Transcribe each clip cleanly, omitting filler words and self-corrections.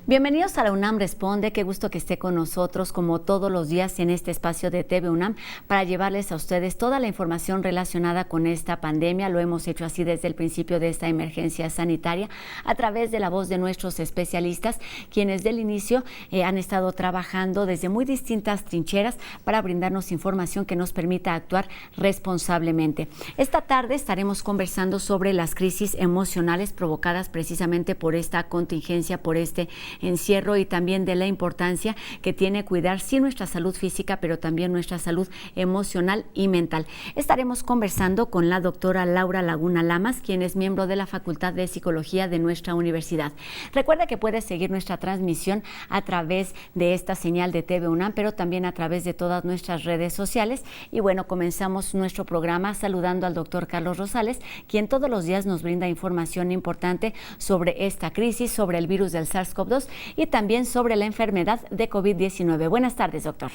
Bienvenidos a la UNAM Responde, qué gusto que esté con nosotros como todos los días en este espacio de TV UNAM para llevarles a ustedes toda la información relacionada con esta pandemia. Lo hemos hecho así desde el principio de esta emergencia sanitaria a través de la voz de nuestros especialistas, quienes del inicio han estado trabajando desde muy distintas trincheras para brindarnos información que nos permita actuar responsablemente. Esta tarde estaremos conversando sobre las crisis emocionales provocadas precisamente por esta contingencia, por este encierro, y también de la importancia que tiene cuidar sí nuestra salud física, pero también nuestra salud emocional y mental. Estaremos conversando con la doctora Laura Laguna Lamas, quien es miembro de la Facultad de Psicología de nuestra universidad. Recuerda que puedes seguir nuestra transmisión a través de esta señal de TV UNAM, pero también a través de todas nuestras redes sociales. Y bueno, comenzamos nuestro programa saludando al doctor Carlos Rosales, quien todos los días nos brinda información importante sobre esta crisis, sobre el virus del SARS-CoV-2 y también sobre la enfermedad de COVID-19. Buenas tardes, doctor.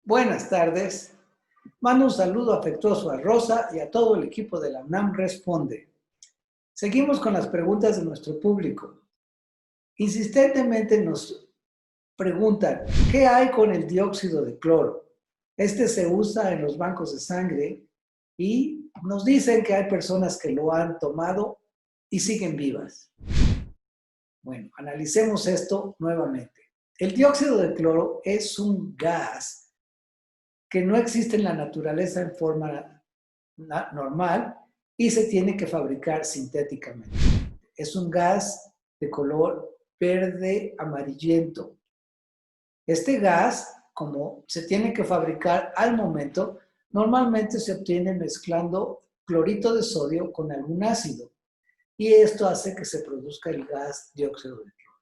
Buenas tardes. Mando un saludo afectuoso a Rosa y a todo el equipo de la UNAM Responde. Seguimos con las preguntas de nuestro público. Insistentemente nos preguntan, ¿qué hay con el dióxido de cloro? Este se usa en los bancos de sangre y nos dicen que hay personas que lo han tomado y siguen vivas. Bueno, analicemos esto nuevamente. El dióxido de cloro es un gas que no existe en la naturaleza en forma normal y se tiene que fabricar sintéticamente. Es un gas de color verde amarillento. Este gas, como se tiene que fabricar al momento, normalmente se obtiene mezclando clorito de sodio con algún ácido. Y esto hace que se produzca el gas dióxido de cloro.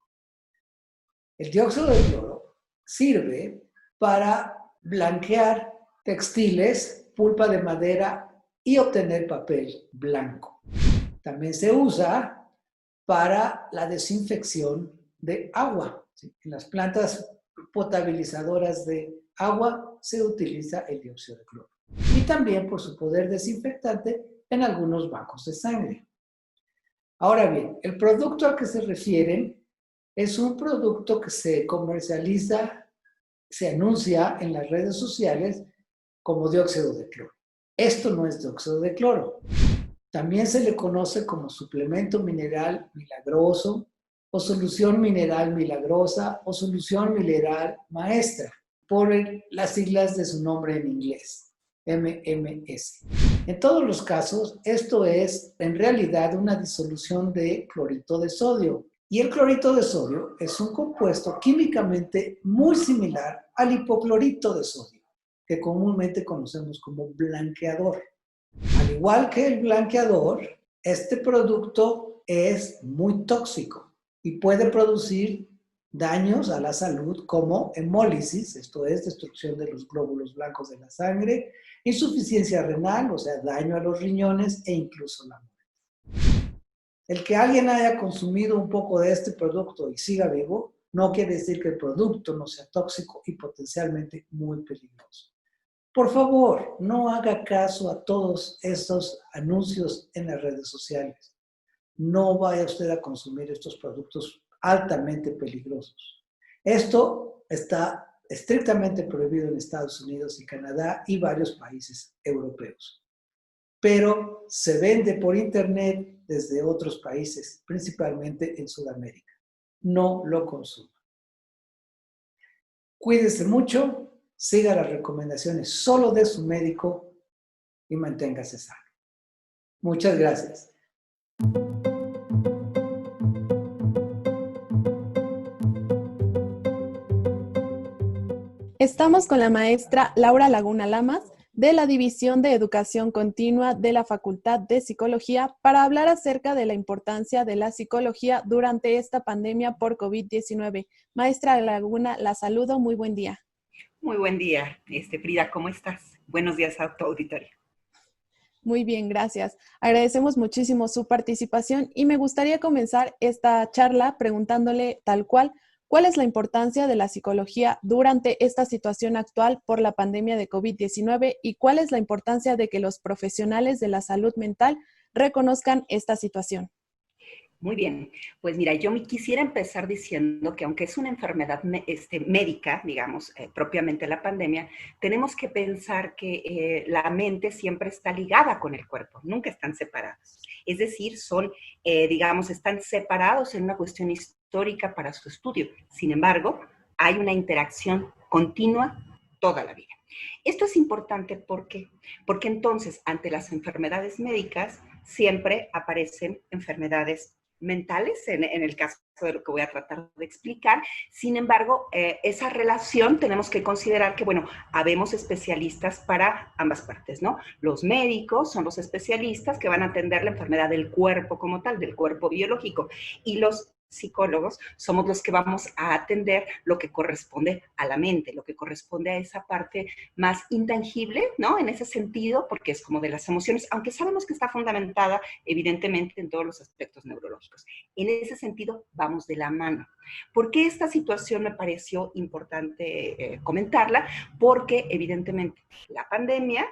El dióxido de cloro sirve para blanquear textiles, pulpa de madera y obtener papel blanco. También se usa para la desinfección de agua. En las plantas potabilizadoras de agua se utiliza el dióxido de cloro. Y también por su poder desinfectante en algunos bancos de sangre. Ahora bien, el producto al que se refieren es un producto que se comercializa, se anuncia en las redes sociales como dióxido de cloro. Esto no es dióxido de cloro. También se le conoce como suplemento mineral milagroso o solución mineral milagrosa o solución mineral maestra, por las siglas de su nombre en inglés. MMS. En todos los casos, esto es en realidad una disolución de clorito de sodio. Y el clorito de sodio es un compuesto químicamente muy similar al hipoclorito de sodio, que comúnmente conocemos como blanqueador. Al igual que el blanqueador, este producto es muy tóxico y puede producir daños a la salud como hemólisis, esto es destrucción de los glóbulos blancos de la sangre, insuficiencia renal, o sea, daño a los riñones e incluso la muerte. El que alguien haya consumido un poco de este producto y siga vivo, no quiere decir que el producto no sea tóxico y potencialmente muy peligroso. Por favor, no haga caso a todos estos anuncios en las redes sociales. No vaya usted a consumir estos productos altamente peligrosos. Esto está estrictamente prohibido en Estados Unidos y Canadá y varios países europeos. Pero se vende por internet desde otros países, principalmente en Sudamérica. No lo consuma. Cuídese mucho, siga las recomendaciones solo de su médico y manténgase sano. Muchas gracias. Estamos con la maestra Laura Laguna Lamas, de la División de Educación Continua de la Facultad de Psicología, para hablar acerca de la importancia de la psicología durante esta pandemia por COVID-19. Maestra Laguna, la saludo, muy buen día. Muy buen día, Frida, ¿cómo estás? Buenos días a tu auditorio. Muy bien, gracias. Agradecemos muchísimo su participación y me gustaría comenzar esta charla preguntándole tal cual, ¿cuál es la importancia de la psicología durante esta situación actual por la pandemia de COVID-19 y cuál es la importancia de que los profesionales de la salud mental reconozcan esta situación? Muy bien, pues mira, yo me quisiera empezar diciendo que aunque es una enfermedad médica, digamos, propiamente la pandemia, tenemos que pensar que la mente siempre está ligada con el cuerpo, nunca están separados. Es decir, son, digamos, están separados en una cuestión histórica para su estudio. Sin embargo, hay una interacción continua toda la vida. Esto es importante porque entonces ante las enfermedades médicas siempre aparecen enfermedades mentales, en el caso de lo que voy a tratar de explicar. Sin embargo, esa relación tenemos que considerar que, bueno, habemos especialistas para ambas partes, ¿no? Los médicos son los especialistas que van a atender la enfermedad del cuerpo como tal, del cuerpo biológico, y los psicólogos somos los que vamos a atender lo que corresponde a la mente, lo que corresponde a esa parte más intangible, ¿no? En ese sentido, porque es como de las emociones, aunque sabemos que está fundamentada evidentemente en todos los aspectos neurológicos. En ese sentido, vamos de la mano. ¿Por qué esta situación me pareció importante comentarla? Porque evidentemente la pandemia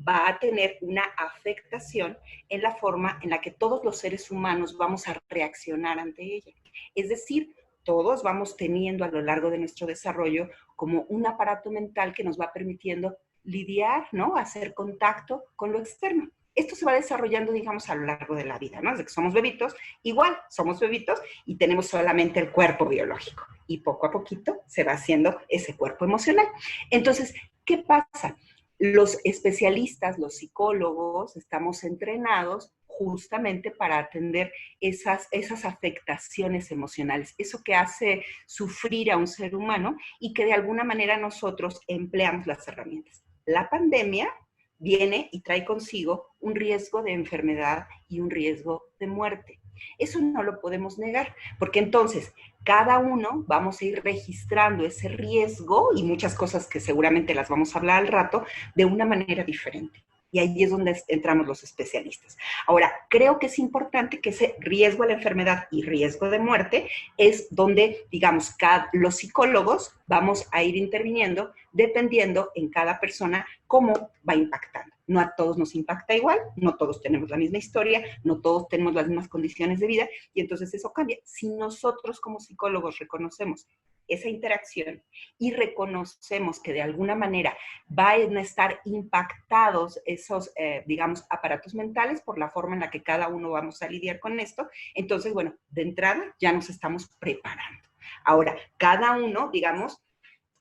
va a tener una afectación en la forma en la que todos los seres humanos vamos a reaccionar ante ella. Es decir, todos vamos teniendo a lo largo de nuestro desarrollo como un aparato mental que nos va permitiendo lidiar, ¿no? Hacer contacto con lo externo. Esto se va desarrollando, digamos, a lo largo de la vida, ¿no? Desde que somos bebitos, igual somos bebitos y tenemos solamente el cuerpo biológico. Y poco a poquito se va haciendo ese cuerpo emocional. Entonces, ¿qué pasa? Los especialistas, los psicólogos, estamos entrenados justamente para atender esas afectaciones emocionales, eso que hace sufrir a un ser humano y que de alguna manera nosotros empleamos las herramientas. La pandemia viene y trae consigo un riesgo de enfermedad y un riesgo de muerte. Eso no lo podemos negar, porque entonces cada uno vamos a ir registrando ese riesgo y muchas cosas que seguramente las vamos a hablar al rato de una manera diferente. Y ahí es donde entramos los especialistas. Ahora, creo que es importante que ese riesgo a la enfermedad y riesgo de muerte es donde, digamos, los psicólogos vamos a ir interviniendo dependiendo en cada persona cómo va impactando. No a todos nos impacta igual, no todos tenemos la misma historia, no todos tenemos las mismas condiciones de vida y entonces eso cambia. Si nosotros como psicólogos reconocemos esa interacción y reconocemos que de alguna manera van a estar impactados esos, digamos, aparatos mentales por la forma en la que cada uno vamos a lidiar con esto, entonces, bueno, de entrada ya nos estamos preparando. Ahora, cada uno, digamos,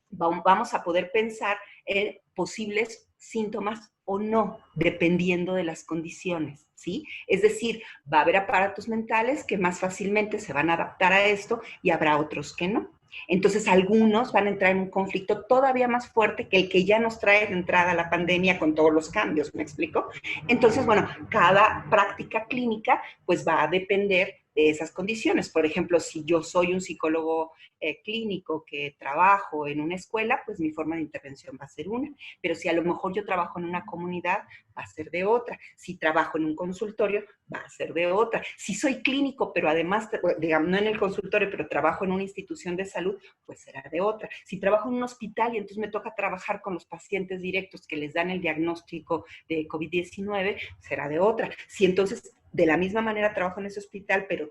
vamos a poder pensar en posibles síntomas o no, dependiendo de las condiciones, ¿sí? Es decir, va a haber aparatos mentales que más fácilmente se van a adaptar a esto y habrá otros que no. Entonces, algunos van a entrar en un conflicto todavía más fuerte que el que ya nos trae de entrada la pandemia con todos los cambios, ¿me explico? Entonces, bueno, cada práctica clínica pues va a depender de esas condiciones. Por ejemplo, si yo soy un psicólogo clínico que trabajo en una escuela, pues mi forma de intervención va a ser una. Pero si a lo mejor yo trabajo en una comunidad, va a ser de otra. Si trabajo en un consultorio, va a ser de otra. Si soy clínico, pero además, digamos, no en el consultorio, pero trabajo en una institución de salud, pues será de otra. Si trabajo en un hospital y entonces me toca trabajar con los pacientes directos que les dan el diagnóstico de COVID-19, será de otra. Si entonces de la misma manera trabajo en ese hospital, pero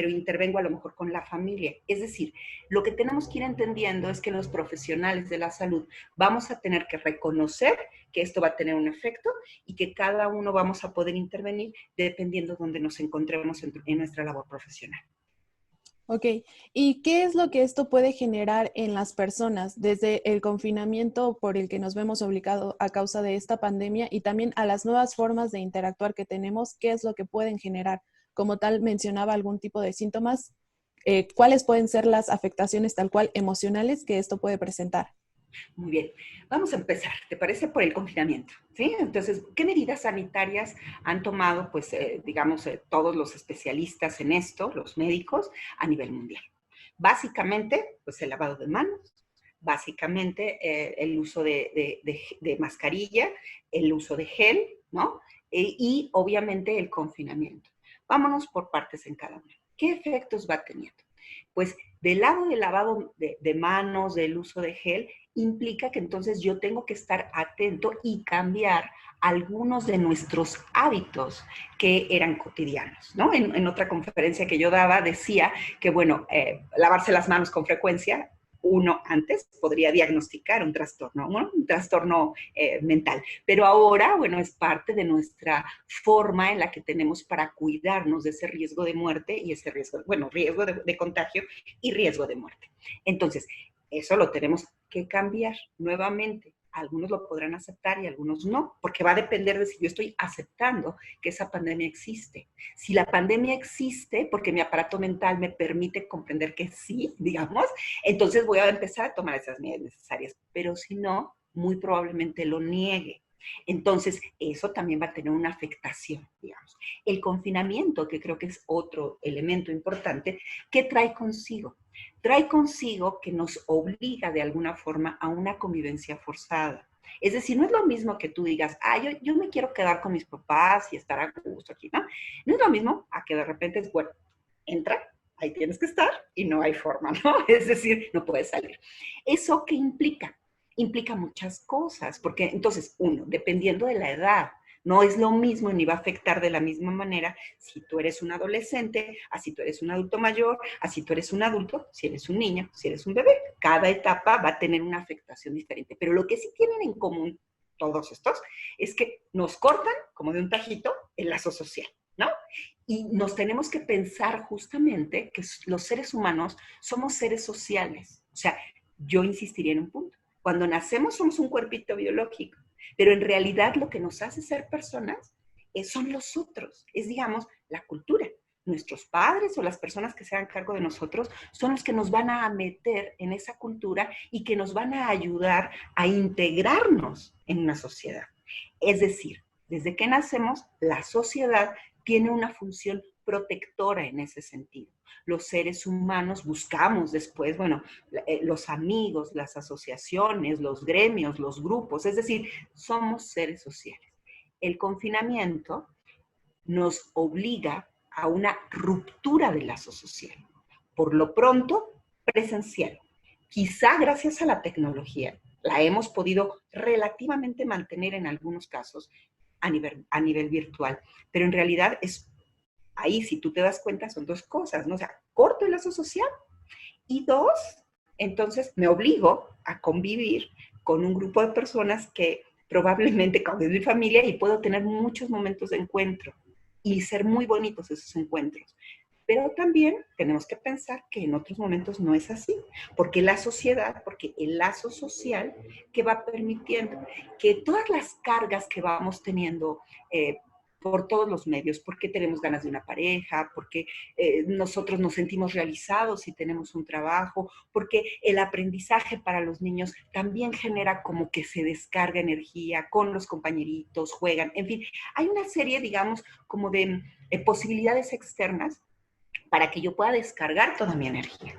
intervengo a lo mejor con la familia. Es decir, lo que tenemos que ir entendiendo es que los profesionales de la salud vamos a tener que reconocer que esto va a tener un efecto y que cada uno vamos a poder intervenir dependiendo de donde nos encontremos en nuestra labor profesional. Ok, ¿y qué es lo que esto puede generar en las personas desde el confinamiento por el que nos vemos obligados a causa de esta pandemia y también a las nuevas formas de interactuar que tenemos? ¿Qué es lo que pueden generar? Como tal, mencionaba algún tipo de síntomas. ¿Cuáles pueden ser las afectaciones tal cual emocionales que esto puede presentar? Muy bien, vamos a empezar, ¿te parece? Por el confinamiento, ¿sí? Entonces, ¿qué medidas sanitarias han tomado, pues, digamos, todos los especialistas en esto, los médicos, a nivel mundial? Básicamente, pues, el lavado de manos, básicamente el uso de mascarilla, el uso de gel, ¿no? Y obviamente el confinamiento. Vámonos por partes en cada una. ¿Qué efectos va teniendo? Pues del lado del lavado de manos, del uso de gel, implica que entonces yo tengo que estar atento y cambiar algunos de nuestros hábitos que eran cotidianos, ¿no? En otra conferencia que yo daba decía que, bueno, lavarse las manos con frecuencia, uno antes podría diagnosticar un trastorno, ¿no? Un trastorno mental. Pero ahora, bueno, es parte de nuestra forma en la que tenemos para cuidarnos de ese riesgo de muerte y ese riesgo, bueno, riesgo de contagio y riesgo de muerte. Entonces, eso lo tenemos que cambiar nuevamente. Algunos lo podrán aceptar y algunos no, porque va a depender de si yo estoy aceptando que esa pandemia existe. Si la pandemia existe porque mi aparato mental me permite comprender que sí, digamos, entonces voy a empezar a tomar esas medidas necesarias. Pero si no, muy probablemente lo niegue. Entonces, eso también va a tener una afectación, digamos. El confinamiento, que creo que es otro elemento importante, ¿qué trae consigo? Trae consigo que nos obliga de alguna forma a una convivencia forzada. Es decir, no es lo mismo que tú digas, yo me quiero quedar con mis papás y estar a gusto aquí, ¿no? No es lo mismo a que de repente es, bueno, entra, ahí tienes que estar y no hay forma, ¿no? Es decir, no puedes salir. ¿Eso qué implica? Implica muchas cosas, porque entonces, uno, dependiendo de la edad, no es lo mismo ni va a afectar de la misma manera si tú eres un adolescente, así tú eres un adulto mayor, así tú eres un adulto, si eres un niño, si eres un bebé. Cada etapa va a tener una afectación diferente. Pero lo que sí tienen en común todos estos es que nos cortan, como de un tajito, el lazo social, ¿no? Y nos tenemos que pensar justamente que los seres humanos somos seres sociales. O sea, yo insistiría en un punto. Cuando nacemos somos un cuerpito biológico, pero en realidad lo que nos hace ser personas son los otros, es digamos la cultura. Nuestros padres o las personas que se hagan cargo de nosotros son los que nos van a meter en esa cultura y que nos van a ayudar a integrarnos en una sociedad. Es decir, desde que nacemos, la sociedad tiene una función protectora en ese sentido. Los seres humanos buscamos después, bueno, los amigos, las asociaciones, los gremios, los grupos, es decir, somos seres sociales. El confinamiento nos obliga a una ruptura del lazo social. Por lo pronto, presencial. Quizá gracias a la tecnología la hemos podido relativamente mantener en algunos casos a nivel virtual, pero en realidad es ahí, si tú te das cuenta, son dos cosas, ¿no? O sea, corto el lazo social y dos, entonces me obligo a convivir con un grupo de personas que probablemente como es mi familia y puedo tener muchos momentos de encuentro y ser muy bonitos esos encuentros. Pero también tenemos que pensar que en otros momentos no es así, porque la sociedad, porque el lazo social que va permitiendo que todas las cargas que vamos teniendo por todos los medios, porque tenemos ganas de una pareja, porque nosotros nos sentimos realizados si tenemos un trabajo, porque el aprendizaje para los niños también genera como que se descarga energía con los compañeritos, juegan, en fin, hay una serie, digamos, como de posibilidades externas para que yo pueda descargar toda mi energía.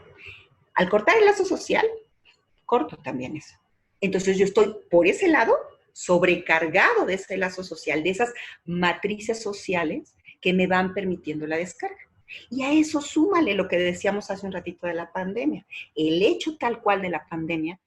Al cortar el lazo social, corto también eso. Entonces yo estoy por ese lado sobrecargado de ese lazo social, de esas matrices sociales que me van permitiendo la descarga. Y a eso súmale lo que decíamos hace un ratito de la pandemia. El hecho tal cual de la pandemia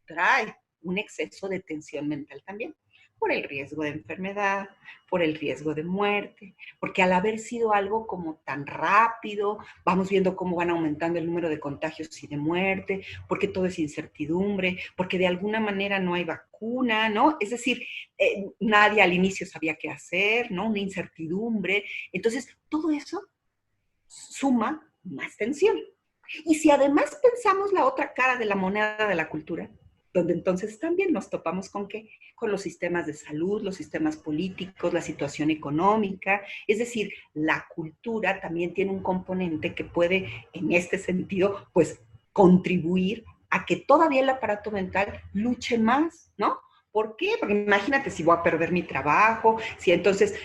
trae un exceso de tensión mental también, por el riesgo de enfermedad, por el riesgo de muerte, porque al haber sido algo como tan rápido, vamos viendo cómo van aumentando el número de contagios y de muerte, porque todo es incertidumbre, porque de alguna manera no hay vacuna, ¿no? Es decir, nadie al inicio sabía qué hacer, ¿no? Una incertidumbre. Entonces, todo eso suma más tensión. Y si además pensamos la otra cara de la moneda de la cultura, donde entonces también nos topamos con ¿qué? Con los sistemas de salud, los sistemas políticos, la situación económica. Es decir, la cultura también tiene un componente que puede, en este sentido, pues contribuir a que todavía el aparato mental luche más, ¿no? ¿Por qué? Porque imagínate si voy a perder mi trabajo, si entonces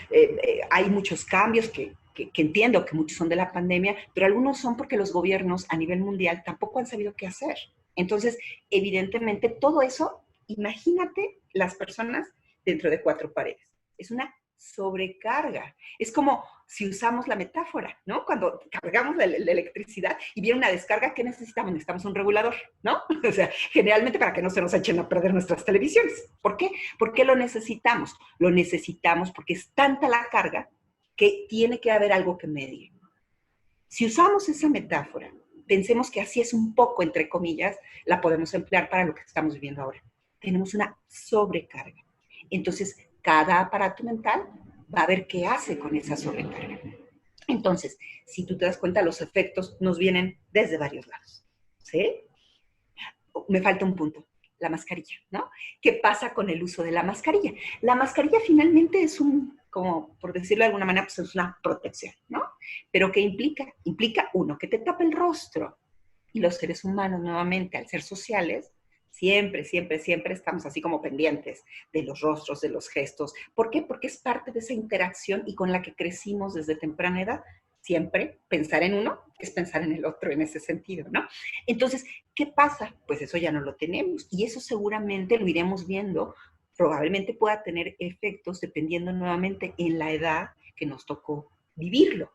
hay muchos cambios que entiendo que muchos son de la pandemia, pero algunos son porque los gobiernos a nivel mundial tampoco han sabido qué hacer. Entonces, evidentemente, todo eso, imagínate las personas dentro de 4 paredes. Es una sobrecarga. Es como si usamos la metáfora, ¿no? Cuando cargamos la electricidad y viene una descarga, ¿qué necesitamos? Necesitamos un regulador, ¿no? O sea, generalmente para que no se nos echen a perder nuestras televisiones. ¿Por qué? ¿Por qué lo necesitamos? Lo necesitamos porque es tanta la carga que tiene que haber algo que medie. Si usamos esa metáfora, pensemos que así es un poco, entre comillas, la podemos emplear para lo que estamos viviendo ahora. Tenemos una sobrecarga. Entonces, cada aparato mental va a ver qué hace con esa sobrecarga. Entonces, si tú te das cuenta, los efectos nos vienen desde varios lados, ¿sí? Me falta un punto, la mascarilla, ¿no? ¿Qué pasa con el uso de la mascarilla? La mascarilla finalmente es como por decirlo de alguna manera, pues es una protección, ¿no? Pero ¿qué implica? Implica, uno, que te tapa el rostro. Y los seres humanos, nuevamente, al ser sociales, siempre estamos así como pendientes de los rostros, de los gestos. ¿Por qué? Porque es parte de esa interacción y con la que crecimos desde temprana edad. Siempre pensar en uno es pensar en el otro en ese sentido, ¿no? Entonces, ¿qué pasa? Pues eso ya no lo tenemos y eso seguramente lo iremos viendo. Probablemente pueda tener efectos dependiendo nuevamente en la edad que nos tocó vivirlo.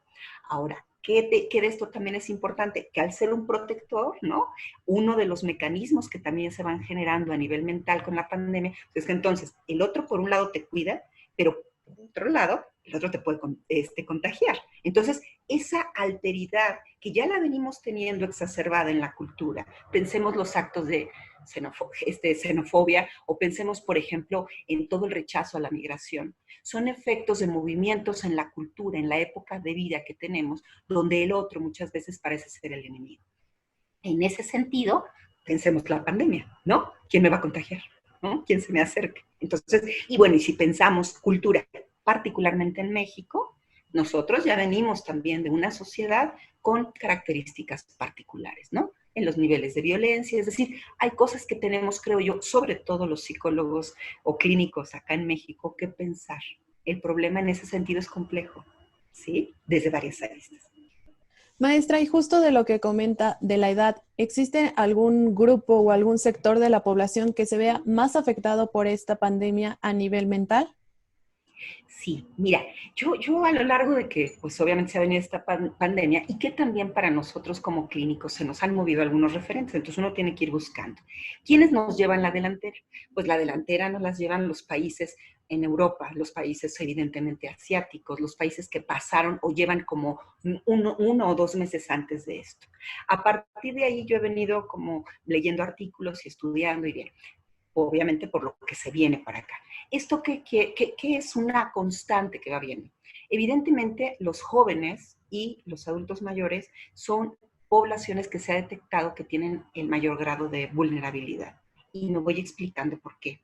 Ahora, ¿qué de esto también es importante? Que al ser un protector, ¿no? Uno de los mecanismos que también se van generando a nivel mental con la pandemia, es que entonces el otro por un lado te cuida, pero por otro lado, el otro te puede contagiar. Entonces, esa alteridad que ya la venimos teniendo exacerbada en la cultura, pensemos los actos de xenofobia o pensemos, por ejemplo, en todo el rechazo a la migración. Son efectos de movimientos en la cultura, en la época de vida que tenemos, donde el otro muchas veces parece ser el enemigo. En ese sentido, pensemos la pandemia, ¿no? ¿Quién me va a contagiar? ¿No? ¿Quién se me acerque? Entonces, y bueno, y si pensamos cultura, particularmente en México, nosotros ya venimos también de una sociedad con características particulares, ¿no? En los niveles de violencia, es decir, hay cosas que tenemos, creo yo, sobre todo los psicólogos o clínicos acá en México, que pensar. El problema en ese sentido es complejo, ¿sí? Desde varias aristas. Maestra, y justo de lo que comenta de la edad, ¿existe algún grupo o algún sector de la población que se vea más afectado por esta pandemia a nivel mental? Sí, mira, yo a lo largo de que, pues obviamente se ha venido esta pandemia y que también para nosotros como clínicos se nos han movido algunos referentes, entonces uno tiene que ir buscando. ¿Quiénes nos llevan la delantera? Pues la delantera nos las llevan los países en Europa, los países evidentemente asiáticos, los países que pasaron o llevan como uno o 2 meses antes de esto. A partir de ahí yo he venido como leyendo artículos y estudiando y bien, obviamente por lo que se viene para acá. ¿Esto qué es una constante que va viendo? Evidentemente, los jóvenes y los adultos mayores son poblaciones que se ha detectado que tienen el mayor grado de vulnerabilidad. Y me voy explicando por qué.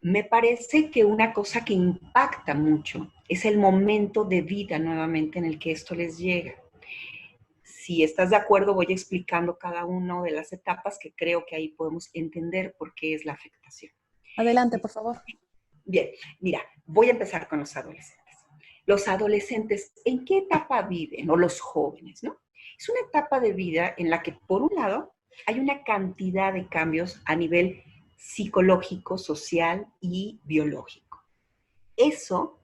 Me parece que una cosa que impacta mucho es el momento de vida nuevamente en el que esto les llega. Si estás de acuerdo, voy explicando cada una de las etapas que creo que ahí podemos entender por qué es la afectación. Adelante, por favor. Bien, mira, voy a empezar con los adolescentes. Los adolescentes, ¿en qué etapa viven? O los jóvenes, ¿no? Es una etapa de vida en la que, por un lado, hay una cantidad de cambios a nivel psicológico, social y biológico. Eso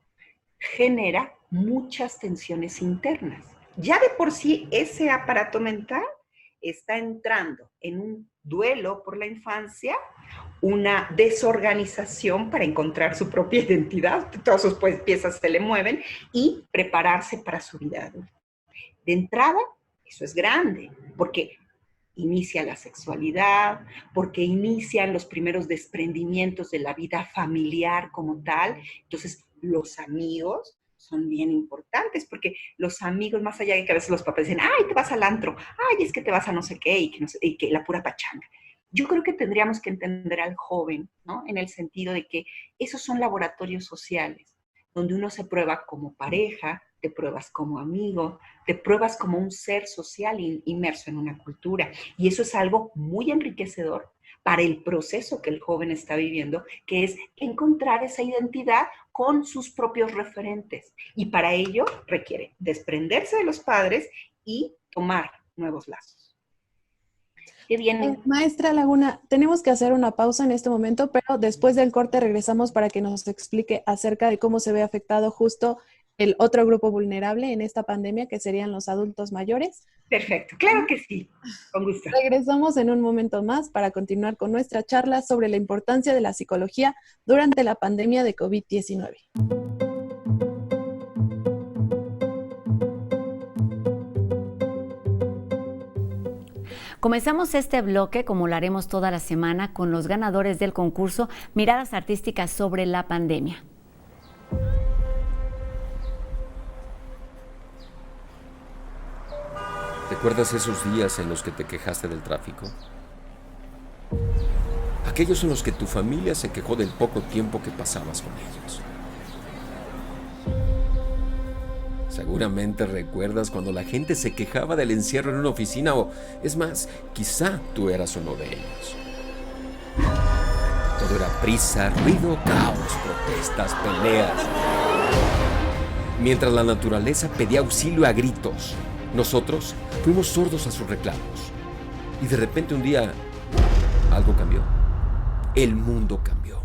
genera muchas tensiones internas. Ya de por sí ese aparato mental está entrando en un duelo por la infancia, una desorganización para encontrar su propia identidad, todas sus piezas se le mueven y prepararse para su vida adulta. De entrada, eso es grande, porque inicia la sexualidad, porque inician los primeros desprendimientos de la vida familiar como tal. Entonces, los amigos son bien importantes, porque los amigos, más allá de que a veces los papás dicen, ay, te vas al antro, ay, es que te vas a no sé qué, y que la pura pachanga. Yo creo que tendríamos que entender al joven, ¿no? En el sentido de que esos son laboratorios sociales, donde uno se prueba como pareja, te pruebas como amigo, te pruebas como un ser social inmerso en una cultura. Y eso es algo muy enriquecedor para el proceso que el joven está viviendo, que es encontrar esa identidad con sus propios referentes. Y para ello requiere desprenderse de los padres y tomar nuevos lazos. Qué bien. Maestra Laguna, tenemos que hacer una pausa en este momento, pero después del corte regresamos para que nos explique acerca de cómo se ve afectado justo el otro grupo vulnerable en esta pandemia, que serían los adultos mayores. Perfecto, claro que sí, con gusto. Regresamos en un momento más para continuar con nuestra charla sobre la importancia de la psicología durante la pandemia de COVID-19. Comenzamos este bloque, como lo haremos toda la semana, con los ganadores del concurso Miradas Artísticas sobre la Pandemia. ¿Recuerdas esos días en los que te quejaste del tráfico? Aquellos en los que tu familia se quejó del poco tiempo que pasabas con ellos. Seguramente recuerdas cuando la gente se quejaba del encierro en una oficina o, es más, quizá tú eras uno de ellos. Todo era prisa, ruido, caos, protestas, peleas. Mientras la naturaleza pedía auxilio a gritos, nosotros fuimos sordos a sus reclamos. Y de repente un día, algo cambió. El mundo cambió.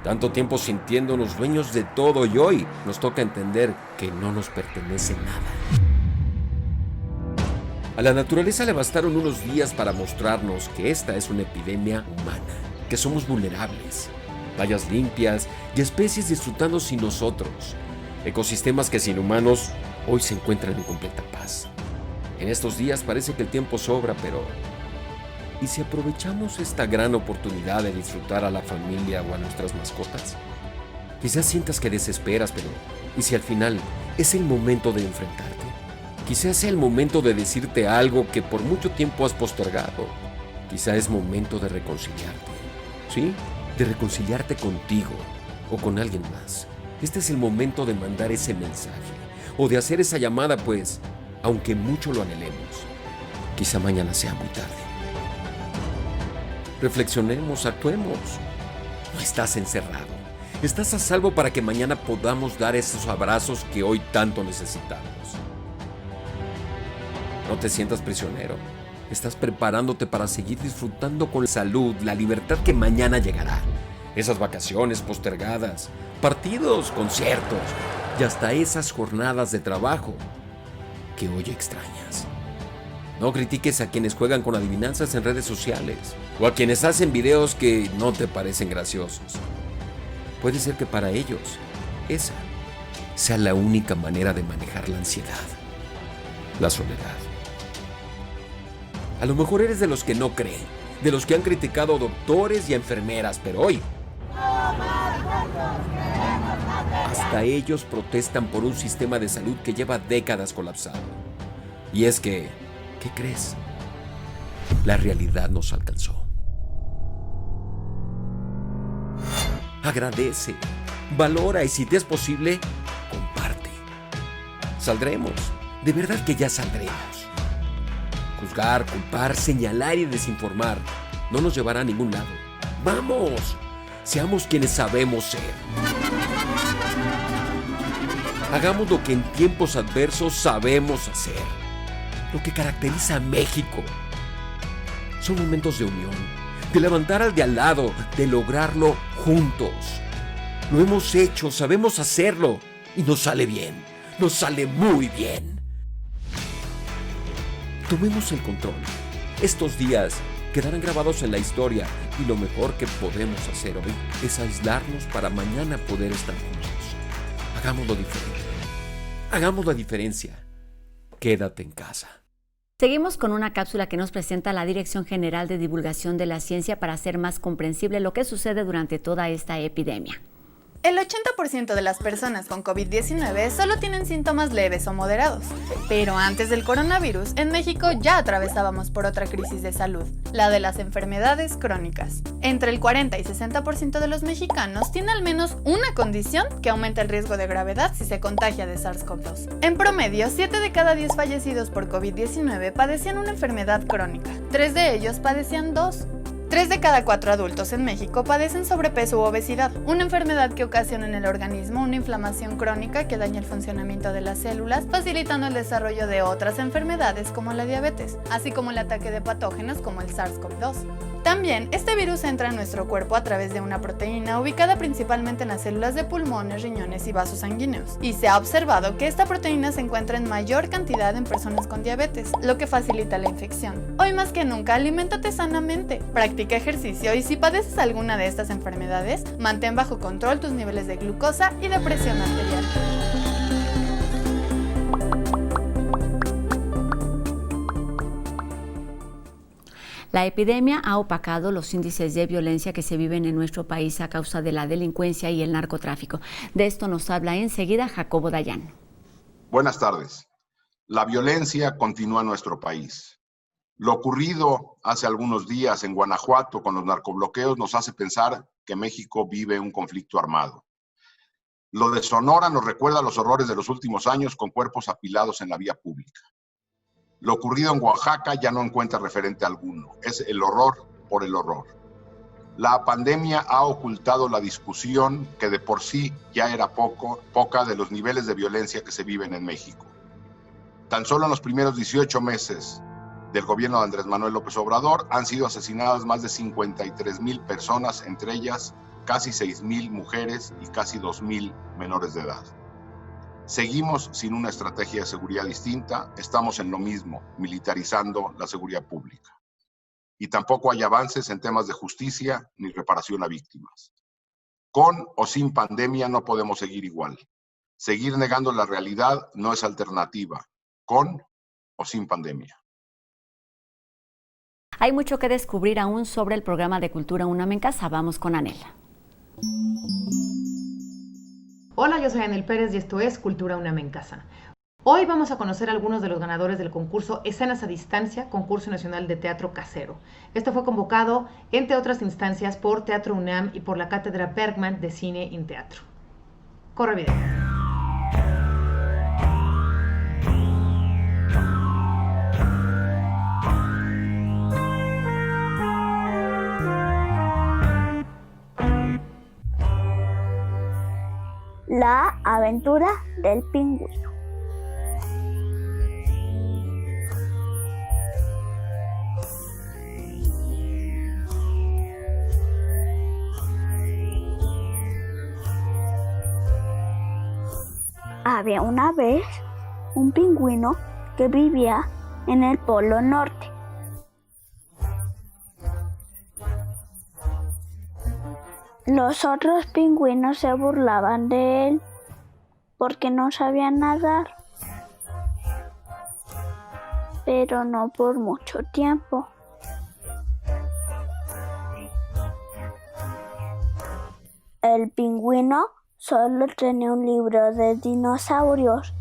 Tanto tiempo sintiéndonos dueños de todo y hoy nos toca entender que no nos pertenece nada. A la naturaleza le bastaron unos días para mostrarnos que esta es una epidemia humana, que somos vulnerables, playas limpias y especies disfrutando sin nosotros, ecosistemas que sin humanos hoy se encuentran en completa paz. En estos días parece que el tiempo sobra, pero ¿y si aprovechamos esta gran oportunidad de disfrutar a la familia o a nuestras mascotas? Quizás sientas que desesperas, pero ¿y si al final es el momento de enfrentarte? Quizás sea el momento de decirte algo que por mucho tiempo has postergado. Quizás es momento de reconciliarte, ¿sí? De reconciliarte contigo o con alguien más. Este es el momento de mandar ese mensaje o de hacer esa llamada, pues, aunque mucho lo anhelemos, quizá mañana sea muy tarde. Reflexionemos, actuemos. No estás encerrado. Estás a salvo para que mañana podamos dar esos abrazos que hoy tanto necesitamos. No te sientas prisionero. Estás preparándote para seguir disfrutando con salud la libertad que mañana llegará. Esas vacaciones postergadas, partidos, conciertos y hasta esas jornadas de trabajo que hoy extrañas. No critiques a quienes juegan con adivinanzas en redes sociales o a quienes hacen videos que no te parecen graciosos. Puede ser que para ellos esa sea la única manera de manejar la ansiedad, la soledad. A lo mejor eres de los que no creen, de los que han criticado a doctores y a enfermeras, pero hoy hasta ellos protestan por un sistema de salud que lleva décadas colapsado. Y es que, ¿qué crees? La realidad nos alcanzó. Agradece, valora y si te es posible, comparte. Saldremos, de verdad que ya saldremos. Juzgar, culpar, señalar y desinformar no nos llevará a ningún lado. ¡Vamos! Seamos quienes sabemos ser. Hagamos lo que en tiempos adversos sabemos hacer. Lo que caracteriza a México. Son momentos de unión, de levantar al de al lado, de lograrlo juntos. Lo hemos hecho, sabemos hacerlo y nos sale bien, nos sale muy bien. Tomemos el control. Estos días quedarán grabados en la historia y lo mejor que podemos hacer hoy es aislarnos para mañana poder estar juntos. Hagámoslo diferente. Hagamos la diferencia. Quédate en casa. Seguimos con una cápsula que nos presenta la Dirección General de Divulgación de la Ciencia para hacer más comprensible lo que sucede durante toda esta epidemia. El 80% de las personas con COVID-19 solo tienen síntomas leves o moderados. Pero antes del coronavirus, en México ya atravesábamos por otra crisis de salud, la de las enfermedades crónicas. Entre el 40 y 60% de los mexicanos tiene al menos una condición que aumenta el riesgo de gravedad si se contagia de SARS-CoV-2. En promedio, 7 de cada 10 fallecidos por COVID-19 padecían una enfermedad crónica. 3 de ellos padecían 2. 3 de cada 4 adultos en México padecen sobrepeso u obesidad, una enfermedad que ocasiona en el organismo una inflamación crónica que daña el funcionamiento de las células, facilitando el desarrollo de otras enfermedades como la diabetes, así como el ataque de patógenos como el SARS-CoV-2. También, este virus entra en nuestro cuerpo a través de una proteína ubicada principalmente en las células de pulmones, riñones y vasos sanguíneos, y se ha observado que esta proteína se encuentra en mayor cantidad en personas con diabetes, lo que facilita la infección. Hoy más que nunca, aliméntate sanamente, practica ejercicio y si padeces alguna de estas enfermedades, mantén bajo control tus niveles de glucosa y de presión arterial. La epidemia ha opacado los índices de violencia que se viven en nuestro país a causa de la delincuencia y el narcotráfico. De esto nos habla enseguida Jacobo Dayan. Buenas tardes. La violencia continúa en nuestro país. Lo ocurrido hace algunos días en Guanajuato con los narcobloqueos nos hace pensar que México vive un conflicto armado. Lo de Sonora nos recuerda los horrores de los últimos años con cuerpos apilados en la vía pública. Lo ocurrido en Oaxaca ya no encuentra referente alguno. Es el horror por el horror. La pandemia ha ocultado la discusión que de por sí ya era poca de los niveles de violencia que se viven en México. Tan solo en los primeros 18 meses del gobierno de Andrés Manuel López Obrador han sido asesinadas más de 53,000 personas, entre ellas casi 6,000 mujeres y casi 2,000 menores de edad. Seguimos sin una estrategia de seguridad distinta, estamos en lo mismo, militarizando la seguridad pública. Y tampoco hay avances en temas de justicia ni reparación a víctimas. Con o sin pandemia no podemos seguir igual. Seguir negando la realidad no es alternativa, con o sin pandemia. Hay mucho que descubrir aún sobre el programa de Cultura UNAM en Casa. Vamos con Anela. Hola, yo soy Anel Pérez y esto es Cultura UNAM en Casa. Hoy vamos a conocer a algunos de los ganadores del concurso Escenas a Distancia, Concurso Nacional de Teatro Casero. Este fue convocado, entre otras instancias, por Teatro UNAM y por la Cátedra Bergman de Cine y Teatro. Corre video. La aventura del pingüino. Había una vez un pingüino que vivía en el Polo Norte. Los otros pingüinos se burlaban de él porque no sabía nadar, pero no por mucho tiempo. El pingüino solo tenía un libro de dinosaurios.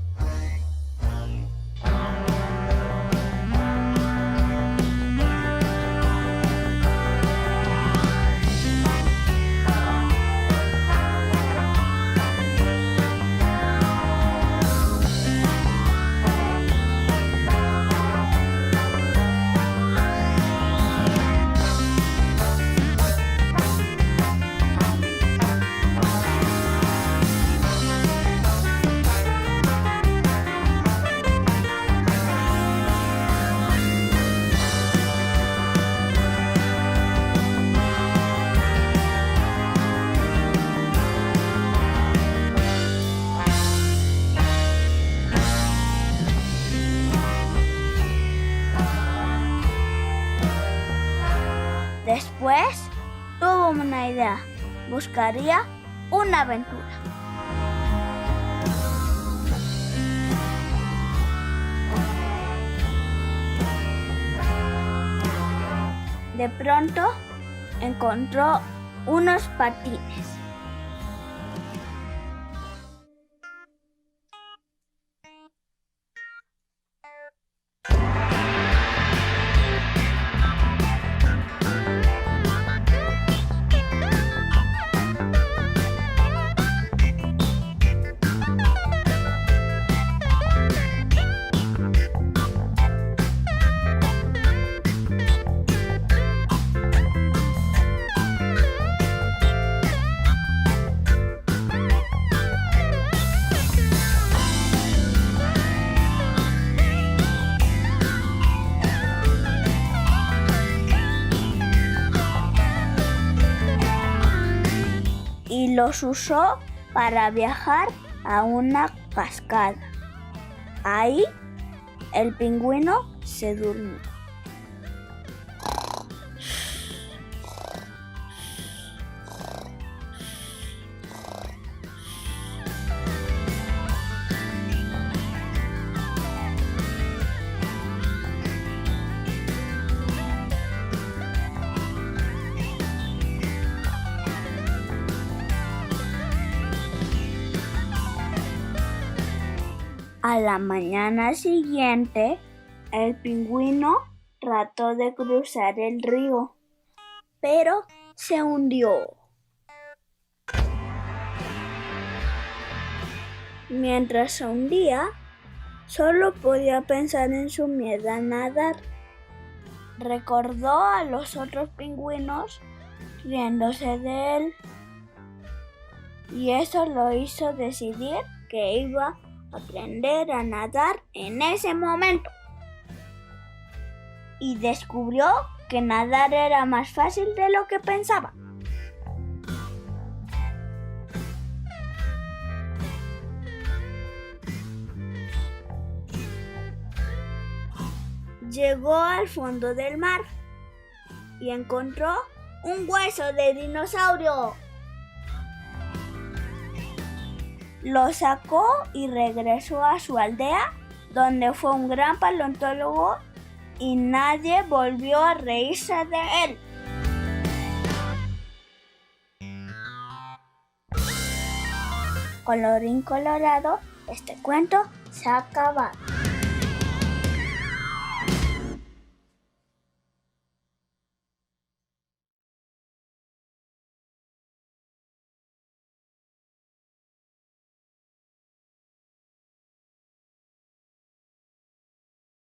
Después tuvo una idea, buscaría una aventura. De pronto encontró unos patines. los usó para viajar a una cascada. Ahí el pingüino se durmió. A la mañana siguiente, el pingüino trató de cruzar el río, pero se hundió. Mientras se hundía, solo podía pensar en su miedo a nadar. Recordó a los otros pingüinos riéndose de él, y eso lo hizo decidir que iba aprender a nadar en ese momento. Y descubrió que nadar era más fácil de lo que pensaba. Llegó al fondo del mar y encontró un hueso de dinosaurio. Lo sacó y regresó a su aldea, donde fue un gran paleontólogo y nadie volvió a reírse de él. Colorín colorado, este cuento se ha acabado.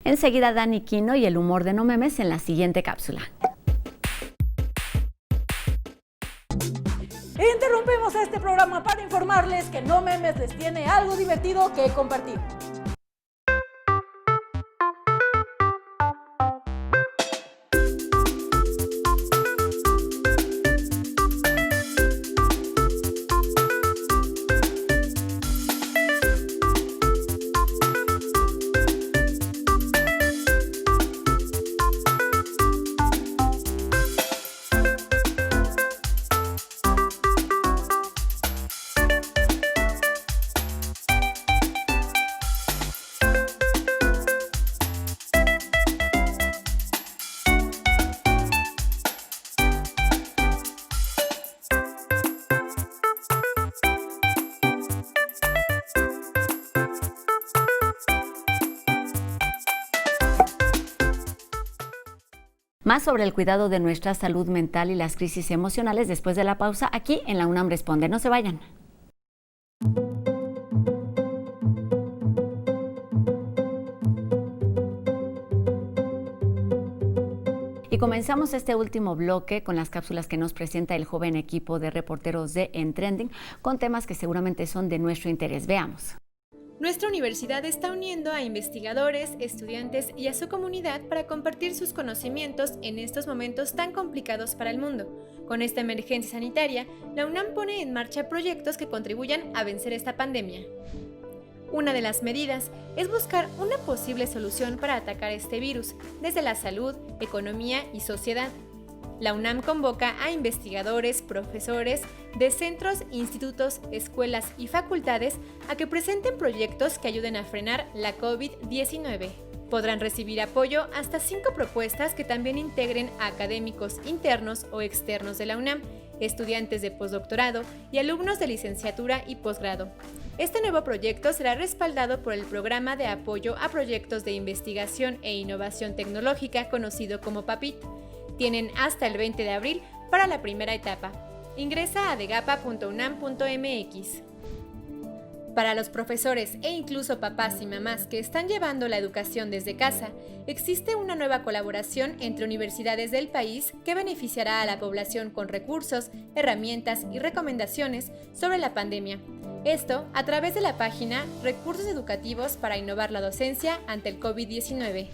Enseguida Dani Quino y el humor de No Memes en la siguiente cápsula. Interrumpimos este programa para informarles que No Memes les tiene algo divertido que compartir. Más sobre el cuidado de nuestra salud mental y las crisis emocionales después de la pausa aquí en la UNAM Responde. No se vayan. Y comenzamos este último bloque con las cápsulas que nos presenta el joven equipo de reporteros de En Trending con temas que seguramente son de nuestro interés. Veamos. Nuestra universidad está uniendo a investigadores, estudiantes y a su comunidad para compartir sus conocimientos en estos momentos tan complicados para el mundo. Con esta emergencia sanitaria, la UNAM pone en marcha proyectos que contribuyan a vencer esta pandemia. Una de las medidas es buscar una posible solución para atacar este virus, desde la salud, economía y sociedad. La UNAM convoca a investigadores, profesores de centros, institutos, escuelas y facultades a que presenten proyectos que ayuden a frenar la COVID-19. Podrán recibir apoyo hasta 5 propuestas que también integren a académicos internos o externos de la UNAM, estudiantes de postdoctorado y alumnos de licenciatura y posgrado. Este nuevo proyecto será respaldado por el Programa de Apoyo a Proyectos de Investigación e Innovación Tecnológica, conocido como PAPIT. Tienen hasta el 20 de abril para la primera etapa. Ingresa a degapa.unam.mx. Para los profesores e incluso papás y mamás que están llevando la educación desde casa, existe una nueva colaboración entre universidades del país que beneficiará a la población con recursos, herramientas y recomendaciones sobre la pandemia. Esto a través de la página Recursos Educativos para Innovar la Docencia ante el COVID-19.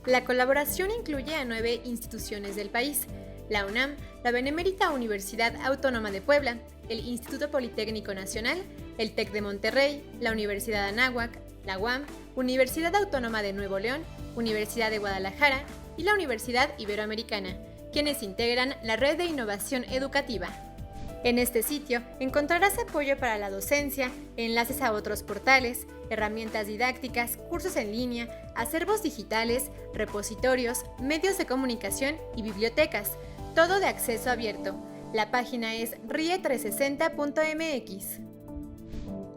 La colaboración incluye a 9 instituciones del país. la UNAM, la Benemérita Universidad Autónoma de Puebla, el Instituto Politécnico Nacional, el TEC de Monterrey, la Universidad de Anáhuac, la UAM, Universidad Autónoma de Nuevo León, Universidad de Guadalajara y la Universidad Iberoamericana, quienes integran la Red de Innovación Educativa. En este sitio encontrarás apoyo para la docencia, enlaces a otros portales, herramientas didácticas, cursos en línea, acervos digitales, repositorios, medios de comunicación y bibliotecas, todo de acceso abierto. La página es rie360.mx.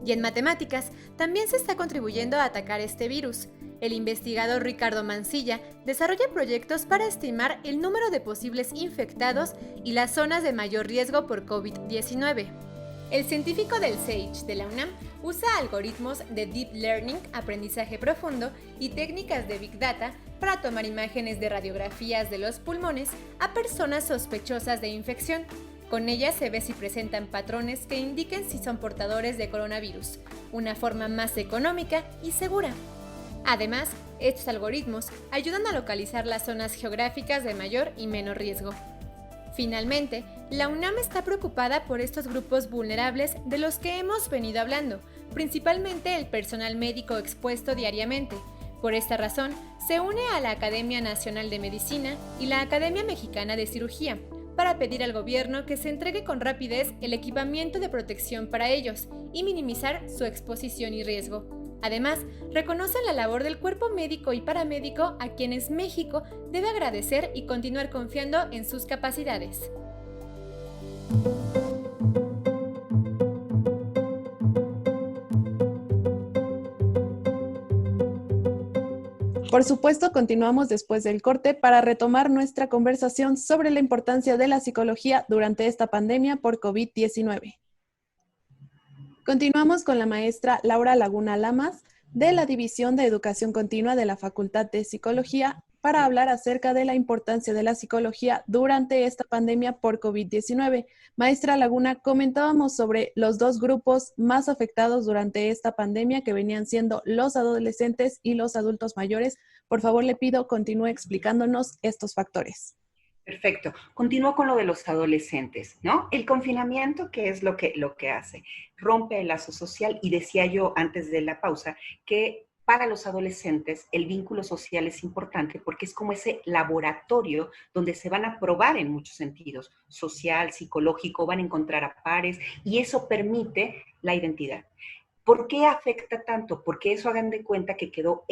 Y en matemáticas también se está contribuyendo a atacar este virus. El investigador Ricardo Mancilla desarrolla proyectos para estimar el número de posibles infectados y las zonas de mayor riesgo por COVID-19. El científico del SAGE de la UNAM usa algoritmos de Deep Learning, aprendizaje profundo y técnicas de Big Data para tomar imágenes de radiografías de los pulmones a personas sospechosas de infección. Con ellas se ve si presentan patrones que indiquen si son portadores de coronavirus, una forma más económica y segura. Además, estos algoritmos ayudan a localizar las zonas geográficas de mayor y menor riesgo. Finalmente, la UNAM está preocupada por estos grupos vulnerables de los que hemos venido hablando, principalmente el personal médico expuesto diariamente. Por esta razón, se une a la Academia Nacional de Medicina y la Academia Mexicana de Cirugía para pedir al gobierno que se entregue con rapidez el equipamiento de protección para ellos y minimizar su exposición y riesgo. Además, reconocen la labor del cuerpo médico y paramédico a quienes México debe agradecer y continuar confiando en sus capacidades. Por supuesto, continuamos después del corte para retomar nuestra conversación sobre la importancia de la psicología durante esta pandemia por COVID-19. Continuamos con la maestra Laura Laguna Lamas, de la División de Educación Continua de la Facultad de Psicología, para hablar acerca de la importancia de la psicología durante esta pandemia por COVID-19. Maestra Laguna, comentábamos sobre los dos grupos más afectados durante esta pandemia, que venían siendo los adolescentes y los adultos mayores. Por favor, le pido, continúe explicándonos estos factores. Perfecto. Continúo con lo de los adolescentes, ¿no? El confinamiento, ¿qué es lo que hace? Rompe el lazo social, y decía yo antes de la pausa que para los adolescentes el vínculo social es importante porque es como ese laboratorio donde se van a probar en muchos sentidos, social, psicológico, van a encontrar a pares y eso permite la identidad. ¿Por qué afecta tanto? Porque eso, hagan de cuenta que quedó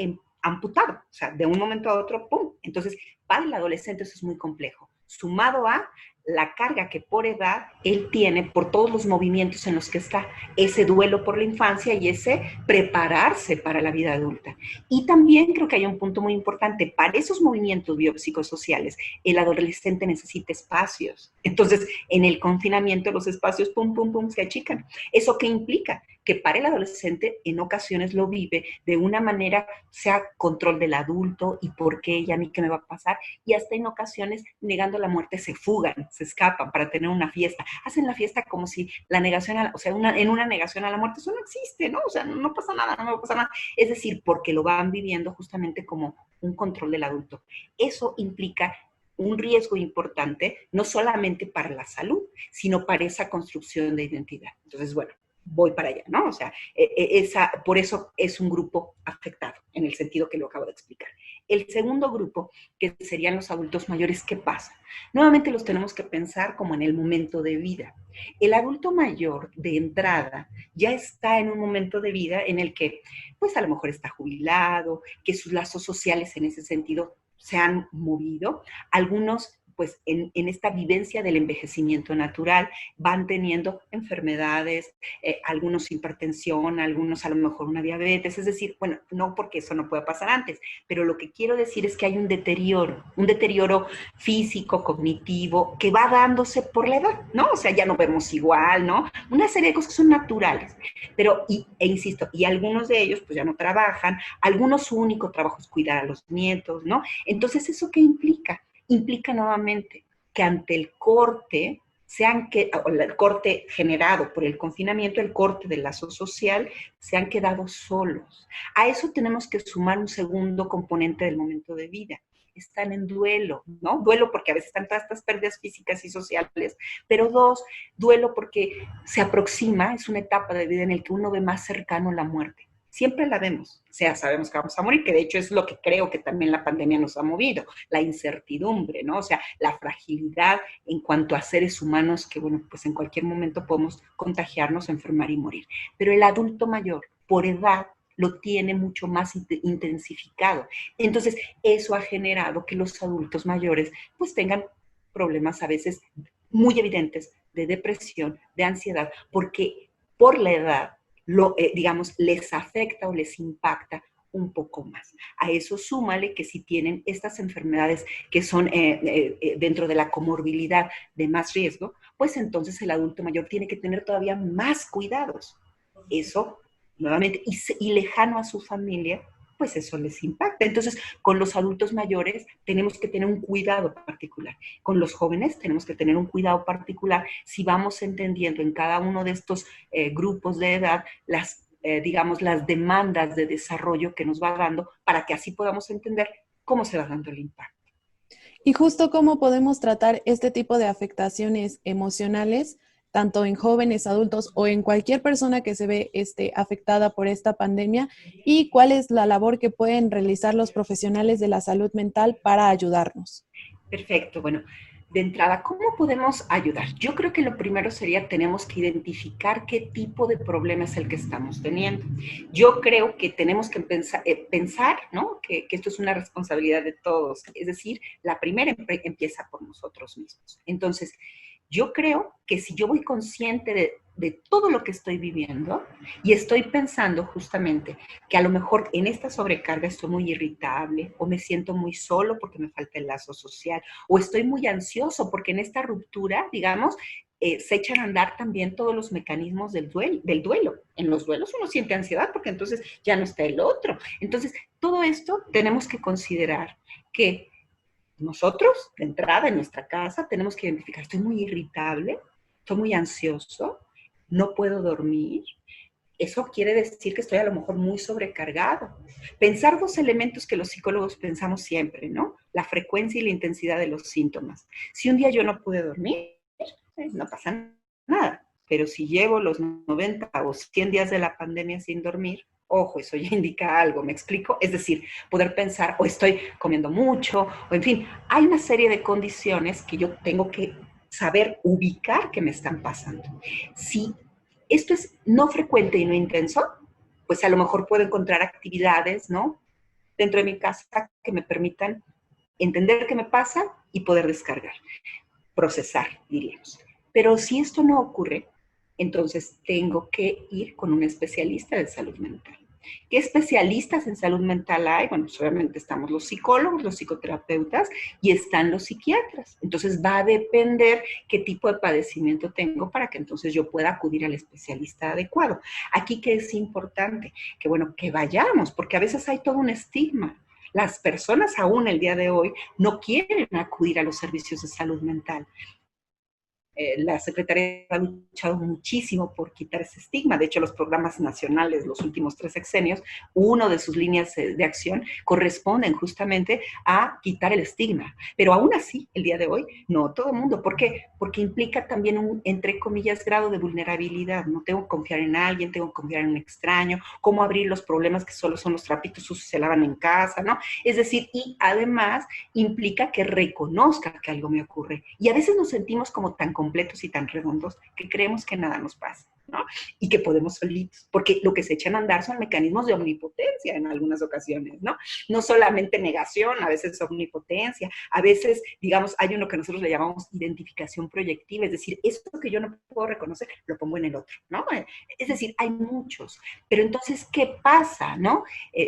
amputado, o sea, de un momento a otro, ¡pum! Entonces, para el adolescente eso es muy complejo, sumado a la carga que por edad él tiene por todos los movimientos en los que está, ese duelo por la infancia y ese prepararse para la vida adulta. Y también creo que hay un punto muy importante, para esos movimientos biopsicosociales, el adolescente necesita espacios. Entonces, en el confinamiento los espacios, pum, pum, pum, se achican. ¿Eso qué implica? Que para el adolescente en ocasiones lo vive de una manera, sea control del adulto y por qué y a mí qué me va a pasar, y hasta en ocasiones negando la muerte se fugan, se escapan para tener una fiesta. Hacen la fiesta como si la negación, en una negación a la muerte, eso no existe, ¿no? O sea, no pasa nada, no me va a pasar nada. Es decir, porque lo van viviendo justamente como un control del adulto. Eso implica un riesgo importante, no solamente para la salud, sino para esa construcción de identidad. Entonces, bueno, voy para allá, ¿no? O sea, por eso es un grupo afectado, en el sentido que lo acabo de explicar. El segundo grupo, que serían los adultos mayores, ¿qué pasa? Nuevamente los tenemos que pensar como en el momento de vida. El adulto mayor, de entrada, ya está en un momento de vida en el que, pues a lo mejor está jubilado, que sus lazos sociales en ese sentido se han movido. Algunos, pues en esta vivencia del envejecimiento natural, van teniendo enfermedades, algunos hipertensión, algunos a lo mejor una diabetes, es decir, bueno, no porque eso no pueda pasar antes, pero lo que quiero decir es que hay un deterioro físico, cognitivo, que va dándose por la edad, ¿no? O sea, ya no vemos igual, ¿no? Una serie de cosas que son naturales, pero, insisto, y algunos de ellos pues ya no trabajan, algunos su único trabajo es cuidar a los nietos, ¿no? Entonces, ¿eso qué implica? Implica nuevamente que ante el corte, el corte generado por el confinamiento, el corte del lazo social, se han quedado solos. A eso tenemos que sumar un segundo componente del momento de vida. están en duelo, ¿no? Duelo porque a veces están todas estas pérdidas físicas y sociales, pero dos, duelo porque se aproxima, es una etapa de vida en la que uno ve más cercano la muerte. Siempre la vemos, o sea, sabemos que vamos a morir, que de hecho es lo que creo que también la pandemia nos ha movido, la incertidumbre, ¿no? O sea, la fragilidad en cuanto a seres humanos que, bueno, pues en cualquier momento podemos contagiarnos, enfermar y morir. Pero el adulto mayor, por edad, lo tiene mucho más intensificado. Entonces, eso ha generado que los adultos mayores pues tengan problemas a veces muy evidentes de depresión, de ansiedad, porque por la edad, digamos, les afecta o les impacta un poco más. A eso súmale que si tienen estas enfermedades que son dentro de la comorbilidad de más riesgo, pues entonces el adulto mayor tiene que tener todavía más cuidados. Eso, nuevamente, y lejano a su familia, pues eso les impacta. Entonces, con los adultos mayores tenemos que tener un cuidado particular. Con los jóvenes tenemos que tener un cuidado particular si vamos entendiendo en cada uno de estos grupos de edad digamos, las demandas de desarrollo que nos va dando para que así podamos entender cómo se va dando el impacto. Y justo cómo podemos tratar este tipo de afectaciones emocionales, tanto en jóvenes, adultos o en cualquier persona que se ve afectada por esta pandemia, y cuál es la labor que pueden realizar los profesionales de la salud mental para ayudarnos. Perfecto, bueno, de entrada, ¿cómo podemos ayudar? Yo creo que lo primero sería, tenemos que identificar qué tipo de problema es el que estamos teniendo. Yo creo que tenemos que pensar, ¿no? Que esto es una responsabilidad de todos, es decir, la primera empieza por nosotros mismos. Entonces, yo creo que si yo voy consciente de todo lo que estoy viviendo y estoy pensando justamente que a lo mejor en esta sobrecarga estoy muy irritable o me siento muy solo porque me falta el lazo social o estoy muy ansioso porque en esta ruptura, digamos, se echan a andar también todos los mecanismos del duelo. En los duelos uno siente ansiedad porque entonces ya no está el otro. Entonces, todo esto tenemos que considerar que nosotros, de entrada en nuestra casa, tenemos que identificar, estoy muy irritable, estoy muy ansioso, no puedo dormir. Eso quiere decir que estoy a lo mejor muy sobrecargado. Pensar dos elementos que los psicólogos pensamos siempre, ¿no? La frecuencia y la intensidad de los síntomas. Si un día yo no pude dormir, no pasa nada. Pero si llevo los 90 o 100 días de la pandemia sin dormir, ojo, eso ya indica algo, ¿me explico? Es decir, poder pensar, o estoy comiendo mucho, o en fin, hay una serie de condiciones que yo tengo que saber ubicar que me están pasando. Si esto es no frecuente y no intenso, pues a lo mejor puedo encontrar actividades, ¿no? Dentro de mi casa que me permitan entender qué me pasa y poder descargar, procesar, diríamos. Pero si esto no ocurre, entonces tengo que ir con un especialista de salud mental. ¿Qué especialistas en salud mental hay? Bueno, pues obviamente estamos los psicólogos, los psicoterapeutas y están los psiquiatras. Entonces va a depender qué tipo de padecimiento tengo para que entonces yo pueda acudir al especialista adecuado. Aquí que es importante, que bueno, que vayamos, porque a veces hay todo un estigma. Las personas aún el día de hoy no quieren acudir a los servicios de salud mental. La Secretaría ha luchado muchísimo por quitar ese estigma. De hecho, los programas nacionales, los últimos 3 sexenios, una de sus líneas de acción corresponden justamente a quitar el estigma. Pero aún así, el día de hoy, no todo el mundo. ¿Por qué? Porque implica también un, entre comillas, grado de vulnerabilidad. No tengo que confiar en alguien, tengo que confiar en un extraño, cómo abrir los problemas que solo son los trapitos sucios se lavan en casa, ¿no? Es decir, y además implica que reconozca que algo me ocurre. Y a veces nos sentimos como tan completos y tan redondos que creemos que nada nos pasa, ¿no? Y que podemos solitos, porque lo que se echan a andar son mecanismos de omnipotencia en algunas ocasiones, ¿no? No solamente negación, a veces omnipotencia, a veces, digamos, hay uno que nosotros le llamamos identificación proyectiva, es decir, esto que yo no puedo reconocer, lo pongo en el otro, ¿no? Es decir, hay muchos, pero entonces, ¿qué pasa, no?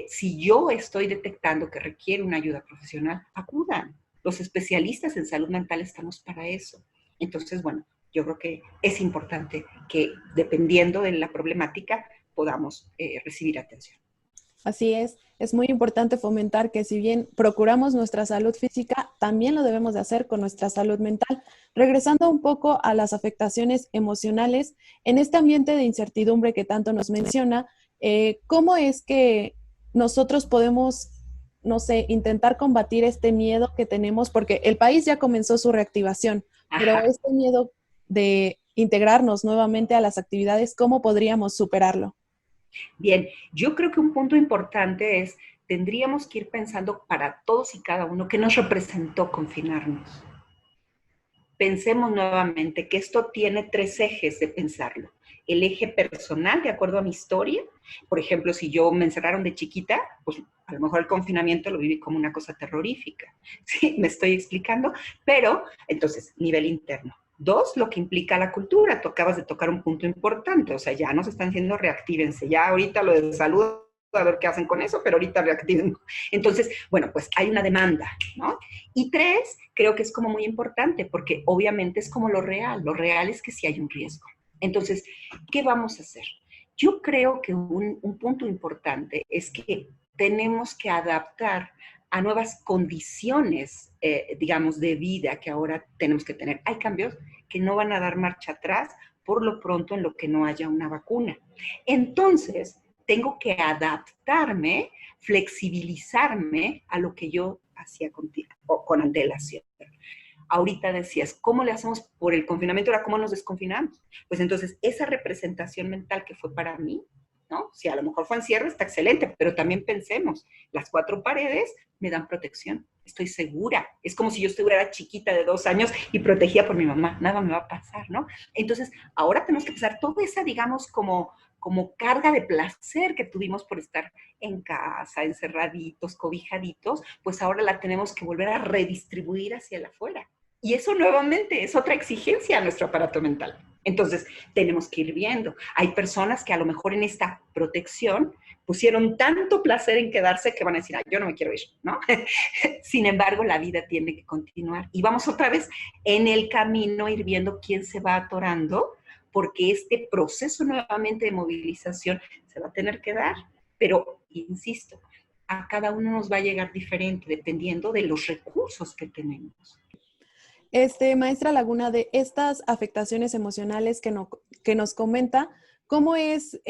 Si yo estoy detectando que requiere una ayuda profesional, acudan. Los especialistas en salud mental estamos para eso. Entonces, bueno, yo creo que es importante que dependiendo de la problemática podamos recibir atención. Así es muy importante fomentar que si bien procuramos nuestra salud física, también lo debemos de hacer con nuestra salud mental. Regresando un poco a las afectaciones emocionales, en este ambiente de incertidumbre que tanto nos menciona, ¿cómo es que nosotros podemos no sé, intentar combatir este miedo que tenemos? Porque el país ya comenzó su reactivación, pero este miedo de integrarnos nuevamente a las actividades, ¿cómo podríamos superarlo? Bien, yo creo que un punto importante es, tendríamos que ir pensando para todos y cada uno qué nos representó confinarnos. Pensemos nuevamente que esto tiene 3 ejes de pensarlo. El eje personal, de acuerdo a mi historia. Por ejemplo, si yo me encerraron de chiquita, pues a lo mejor el confinamiento lo viví como una cosa terrorífica. ¿Sí? ¿Me estoy explicando? Pero, entonces, nivel interno. 2, lo que implica la cultura. Tú acabas de tocar un punto importante. O sea, ya nos están diciendo reactívense. Ya ahorita lo de salud, a ver qué hacen con eso, pero ahorita reactiven. Entonces, bueno, pues hay una demanda, ¿no? Y 3, creo que es como muy importante, porque obviamente es como lo real es que sí hay un riesgo. Entonces, ¿qué vamos a hacer? Yo creo que un punto importante es que tenemos que adaptar a nuevas condiciones, digamos, de vida que ahora tenemos que tener. Hay cambios que no van a dar marcha atrás por lo pronto en lo que no haya una vacuna. Entonces, tengo que adaptarme, flexibilizarme a lo que yo hacía con antelación. Ahorita decías, ¿cómo le hacemos por el confinamiento? Ahora, ¿cómo nos desconfinamos? Pues entonces, esa representación mental que fue para mí, ¿no? Si a lo mejor fue encierro, está excelente, pero también pensemos, las 4 paredes me dan protección, estoy segura. Es como si yo estuviera chiquita de 2 años y protegida por mi mamá, nada me va a pasar, ¿no? Entonces, ahora tenemos que pensar toda esa, digamos, como carga de placer que tuvimos por estar en casa, encerraditos, cobijaditos, pues ahora la tenemos que volver a redistribuir hacia el afuera. Y eso nuevamente es otra exigencia a nuestro aparato mental. Entonces, tenemos que ir viendo. Hay personas que a lo mejor en esta protección pusieron tanto placer en quedarse que van a decir, yo no me quiero ir, ¿no? Sin embargo, la vida tiene que continuar. Y vamos otra vez en el camino ir viendo quién se va atorando, porque este proceso nuevamente de movilización se va a tener que dar. Pero, insisto, a cada uno nos va a llegar diferente dependiendo de los recursos que tenemos. Maestra Laguna, de estas afectaciones emocionales que nos comenta, ¿cómo es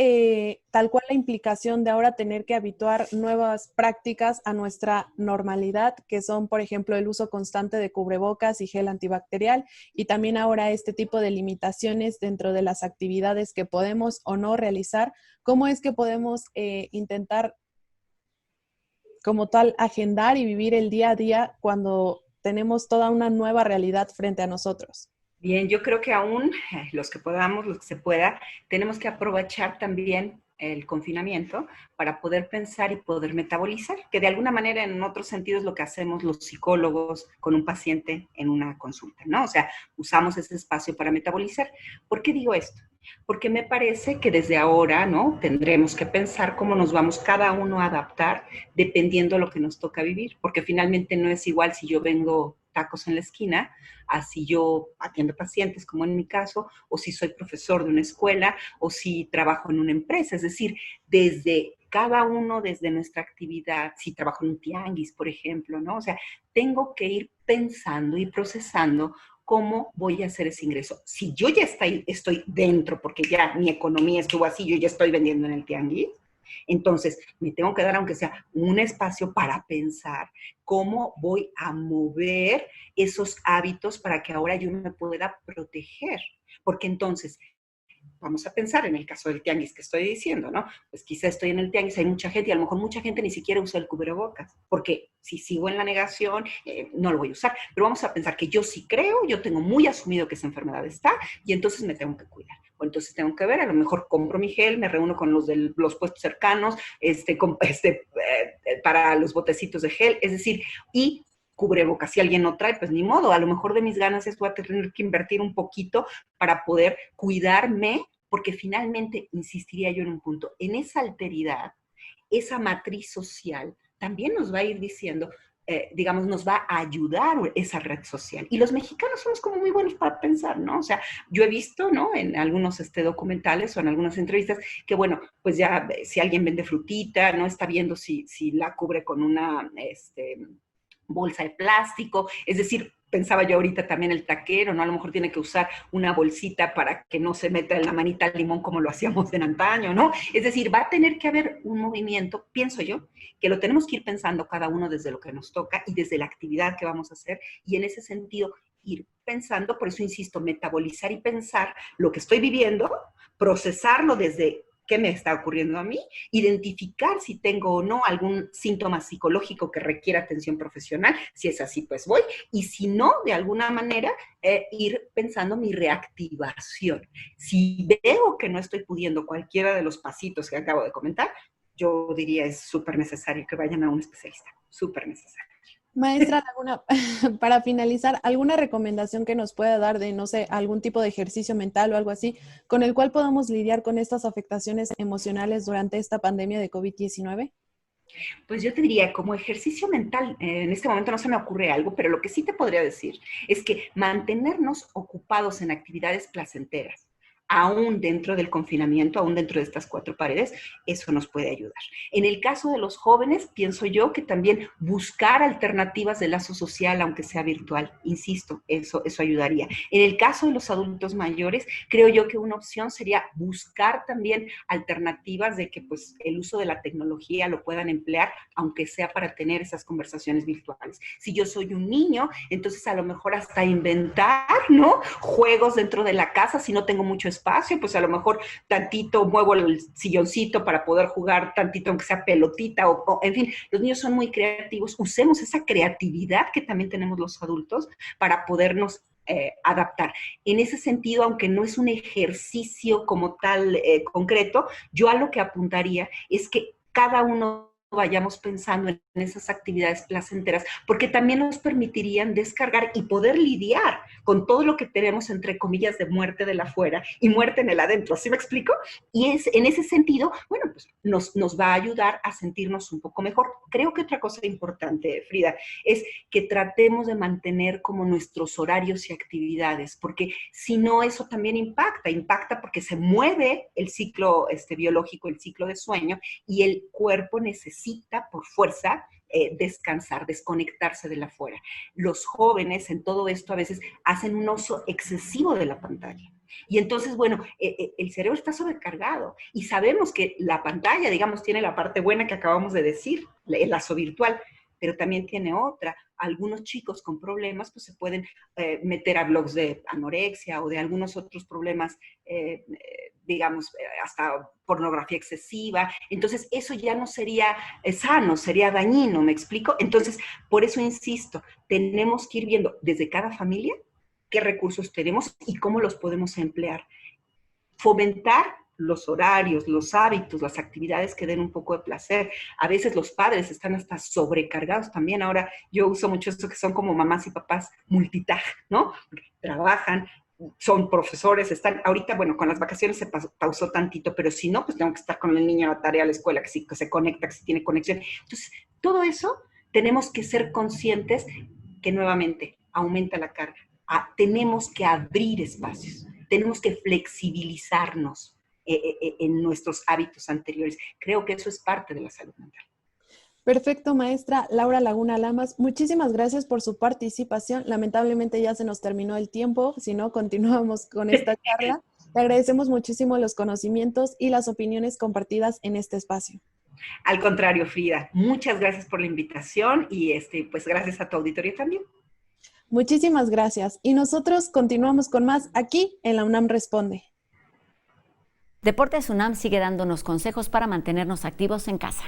tal cual la implicación de ahora tener que habituar nuevas prácticas a nuestra normalidad, que son, por ejemplo, el uso constante de cubrebocas y gel antibacterial, y también ahora este tipo de limitaciones dentro de las actividades que podemos o no realizar? ¿Cómo es que podemos intentar como tal agendar y vivir el día a día cuando tenemos toda una nueva realidad frente a nosotros? Bien, yo creo que aún los que podamos, los que se pueda, tenemos que aprovechar también el confinamiento para poder pensar y poder metabolizar, que de alguna manera en otros sentidos lo que hacemos los psicólogos con un paciente en una consulta, ¿no? O sea, usamos ese espacio para metabolizar. ¿Por qué digo esto? Porque me parece que desde ahora, ¿no? Tendremos que pensar cómo nos vamos cada uno a adaptar dependiendo de lo que nos toca vivir, porque finalmente no es igual si yo vendo tacos en la esquina, así yo atiendo pacientes, como en mi caso, o si soy profesor de una escuela, o si trabajo en una empresa. Es decir, desde cada uno, desde nuestra actividad, si trabajo en un tianguis, por ejemplo, ¿no? O sea, tengo que ir pensando y procesando cómo voy a hacer ese ingreso. Si yo ya estoy dentro, porque ya mi economía estuvo así, yo ya estoy vendiendo en el tianguis, entonces me tengo que dar, aunque sea un espacio para pensar cómo voy a mover esos hábitos para que ahora yo me pueda proteger. Porque entonces, vamos a pensar en el caso del tianguis que estoy diciendo, ¿no? Pues quizá estoy en el tianguis, hay mucha gente y a lo mejor mucha gente ni siquiera usa el cubrebocas, porque si sigo en la negación, no lo voy a usar. Pero vamos a pensar que yo sí creo, yo tengo muy asumido que esa enfermedad está y entonces me tengo que cuidar. O entonces tengo que ver, a lo mejor compro mi gel, me reúno con los de los puestos cercanos, para los botecitos de gel, es decir, y cubrebocas. Si alguien no trae, pues ni modo. A lo mejor de mis ganas es voy a tener que invertir un poquito para poder cuidarme, porque finalmente, insistiría yo en un punto, en esa alteridad, esa matriz social, también nos va a ir diciendo, digamos, nos va a ayudar esa red social. Y los mexicanos somos como muy buenos para pensar, ¿no? O sea, yo he visto, ¿no? En algunos documentales o en algunas entrevistas que, bueno, pues ya si alguien vende frutita, ¿no? Está viendo si la cubre con una bolsa de plástico. Es decir, pensaba yo ahorita también el taquero, ¿no? A lo mejor tiene que usar una bolsita para que no se meta en la manita el limón como lo hacíamos en antaño, ¿no? Es decir, va a tener que haber un movimiento, pienso yo, que lo tenemos que ir pensando cada uno desde lo que nos toca y desde la actividad que vamos a hacer, y en ese sentido ir pensando, por eso insisto, metabolizar y pensar lo que estoy viviendo, procesarlo desde qué me está ocurriendo a mí, identificar si tengo o no algún síntoma psicológico que requiera atención profesional, si es así, pues voy, y si no, de alguna manera, ir pensando mi reactivación. Si veo que no estoy pudiendo cualquiera de los pasitos que acabo de comentar, yo diría es súper necesario que vayan a un especialista, súper necesario. Maestra Laguna, para finalizar, ¿alguna recomendación que nos pueda dar de, no sé, algún tipo de ejercicio mental o algo así, con el cual podamos lidiar con estas afectaciones emocionales durante esta pandemia de COVID-19? Pues yo te diría, como ejercicio mental, en este momento no se me ocurre algo, pero lo que sí te podría decir es que mantenernos ocupados en actividades placenteras, aún dentro del confinamiento, aún dentro de estas 4 paredes, eso nos puede ayudar. En el caso de los jóvenes, pienso yo que también buscar alternativas de lazo social, aunque sea virtual, insisto, eso ayudaría. En el caso de los adultos mayores, creo yo que una opción sería buscar también alternativas de que pues el uso de la tecnología lo puedan emplear, aunque sea para tener esas conversaciones virtuales. Si yo soy un niño, entonces a lo mejor hasta inventar, ¿no? Juegos dentro de la casa, si no tengo mucho espacio, pues a lo mejor tantito muevo el silloncito para poder jugar tantito, aunque sea pelotita, o en fin, los niños son muy creativos, usemos esa creatividad que también tenemos los adultos para podernos adaptar. En ese sentido, aunque no es un ejercicio como tal concreto, yo a lo que apuntaría es que cada uno vayamos pensando en esas actividades placenteras, porque también nos permitirían descargar y poder lidiar con todo lo que tenemos, entre comillas, de muerte del afuera y muerte en el adentro, ¿sí me explico? Y es, en ese sentido, bueno, pues nos va a ayudar a sentirnos un poco mejor. Creo que otra cosa importante, Frida, es que tratemos de mantener como nuestros horarios y actividades, porque si no, eso también impacta porque se mueve el ciclo biológico, el ciclo de sueño, y el cuerpo necesita por fuerza descansar, desconectarse de la afuera. Los jóvenes en todo esto a veces hacen un uso excesivo de la pantalla. Y entonces, bueno, el cerebro está sobrecargado y sabemos que la pantalla, digamos, tiene la parte buena que acabamos de decir, el lazo virtual, pero también tiene otra. Algunos chicos con problemas pues se pueden meter a blogs de anorexia o de algunos otros problemas, digamos, hasta pornografía excesiva. Entonces, eso ya no sería sano, sería dañino, ¿me explico? Entonces, por eso insisto, tenemos que ir viendo desde cada familia qué recursos tenemos y cómo los podemos emplear. Fomentar los horarios, los hábitos, las actividades que den un poco de placer. A veces los padres están hasta sobrecargados también. Ahora yo uso mucho esto que son como mamás y papás multitask, ¿no? Trabajan, son profesores, están, ahorita, bueno, con las vacaciones se pausó tantito, pero si no, pues tengo que estar con el niño a la tarea, a la escuela, que sí, que se conecta, que sí tiene conexión. Entonces, todo eso tenemos que ser conscientes que nuevamente aumenta la carga. Tenemos que abrir espacios, tenemos que flexibilizarnos en nuestros hábitos anteriores. Creo que eso es parte de la salud mental. Perfecto, maestra Laura Laguna Lamas. Muchísimas gracias por su participación. Lamentablemente ya se nos terminó el tiempo, si no, continuamos con esta charla. Le agradecemos muchísimo los conocimientos y las opiniones compartidas en este espacio. Al contrario, Frida, muchas gracias por la invitación y pues gracias a tu auditorio también. Muchísimas gracias. Y nosotros continuamos con más aquí en la UNAM Responde. Deportes UNAM sigue dándonos consejos para mantenernos activos en casa.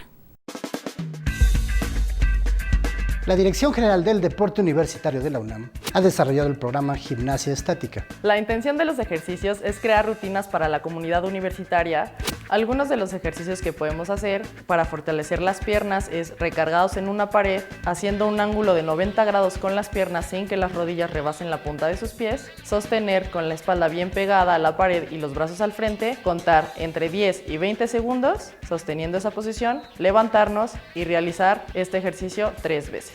La Dirección General del Deporte Universitario de la UNAM ha desarrollado el programa Gimnasia Estática. La intención de los ejercicios es crear rutinas para la comunidad universitaria. Algunos de los ejercicios que podemos hacer para fortalecer las piernas es recargados en una pared, haciendo un ángulo de 90 grados con las piernas sin que las rodillas rebasen la punta de sus pies, sostener con la espalda bien pegada a la pared y los brazos al frente, contar entre 10 y 20 segundos, sosteniendo esa posición, levantarnos y realizar este ejercicio 3 veces.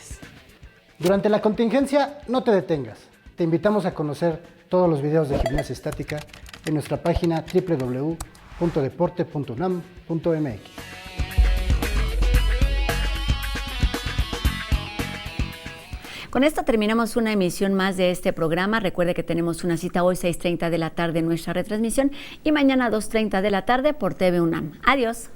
Durante la contingencia, no te detengas. Te invitamos a conocer todos los videos de gimnasia estática en nuestra página www.deporte.unam.mx. Con esto terminamos una emisión más de este programa. Recuerde que tenemos una cita hoy 6:30 de la tarde en nuestra retransmisión y mañana 2:30 de la tarde por TV UNAM. Adiós.